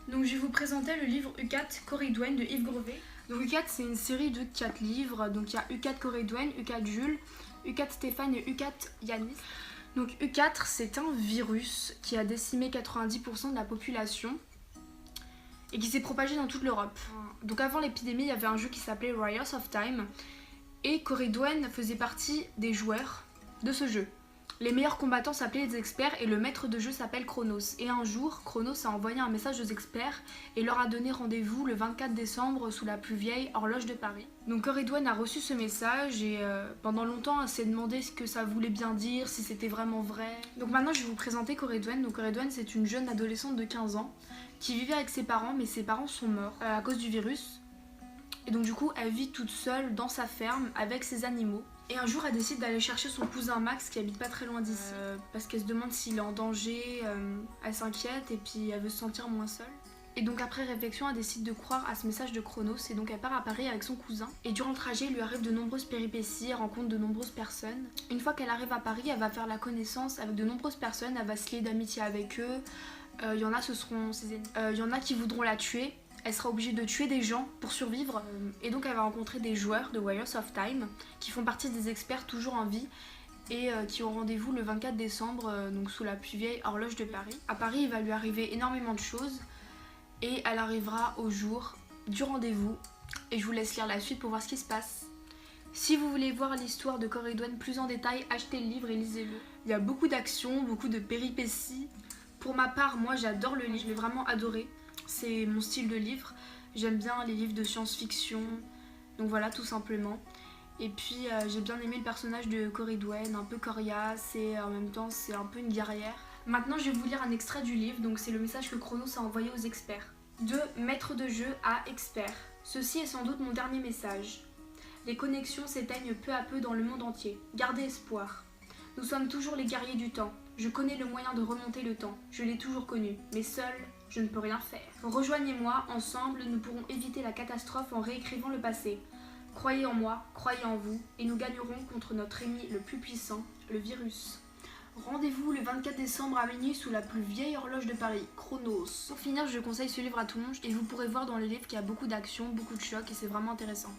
Donc je vais vous présenter le livre U4 Coridwen de Yves Grevet. Donc U4 c'est une série de 4 livres, donc il y a U4 Coridwen, U4 Jules, U4 Stéphane et U4 Yanis. Donc U4 c'est un virus qui a décimé 90% de la population et qui s'est propagé dans toute l'Europe. Donc avant l'épidémie il y avait un jeu qui s'appelait Riders of Time et Coridwen faisait partie des joueurs de ce jeu. Les meilleurs combattants s'appelaient les experts et le maître de jeu s'appelle Chronos. Et un jour, Chronos a envoyé un message aux experts et leur a donné rendez-vous le 24 décembre sous la plus vieille horloge de Paris. Donc Coridwen a reçu ce message et pendant longtemps elle s'est demandé ce que ça voulait bien dire, si c'était vraiment vrai. Donc maintenant je vais vous présenter Coridwen. Donc Coridwen c'est une jeune adolescente de 15 ans qui vivait avec ses parents mais ses parents sont morts à cause du virus. Et donc du coup elle vit toute seule dans sa ferme avec ses animaux. Et un jour elle décide d'aller chercher son cousin Max qui habite pas très loin d'ici parce qu'elle se demande s'il est en danger, elle s'inquiète et puis elle veut se sentir moins seule. Et donc après réflexion elle décide de croire à ce message de Chronos et donc elle part à Paris avec son cousin. Et durant le trajet il lui arrive de nombreuses péripéties, elle rencontre de nombreuses personnes. Une fois qu'elle arrive à Paris elle va faire la connaissance avec de nombreuses personnes, elle va se lier d'amitié avec eux. Il y en a ce seront ses ennemis. Il y en a qui voudront la tuer. Elle sera obligée de tuer des gens pour survivre et donc elle va rencontrer des joueurs de Warriors of Time qui font partie des experts toujours en vie et qui ont rendez-vous le 24 décembre donc sous la plus vieille horloge de Paris. À Paris il va lui arriver énormément de choses et elle arrivera au jour du rendez-vous et je vous laisse lire la suite pour voir ce qui se passe. Si vous voulez voir l'histoire de Coridwen plus en détail, achetez le livre et lisez-le. Il y a beaucoup d'actions, beaucoup de péripéties. Pour ma part, moi j'adore le livre, je l'ai vraiment adoré. C'est mon style de livre, j'aime bien les livres de science-fiction, donc voilà tout simplement. Et puis j'ai bien aimé le personnage de Coridwen, un peu coriace et en même temps c'est un peu une guerrière. Maintenant je vais vous lire un extrait du livre, donc c'est le message que Chronos a envoyé aux experts. De maître de jeu à expert, ceci est sans doute mon dernier message. Les connexions s'éteignent peu à peu dans le monde entier, gardez espoir. Nous sommes toujours les guerriers du temps, je connais le moyen de remonter le temps, je l'ai toujours connu, mais seul, je ne peux rien faire. Rejoignez-moi, ensemble, nous pourrons éviter la catastrophe en réécrivant le passé. Croyez en moi, croyez en vous, et nous gagnerons contre notre ennemi le plus puissant, le virus. Rendez-vous le 24 décembre à minuit sous la plus vieille horloge de Paris, Chronos. Pour finir, je conseille ce livre à tout le monde et vous pourrez voir dans le livre qu'il y a beaucoup d'action, beaucoup de chocs et c'est vraiment intéressant.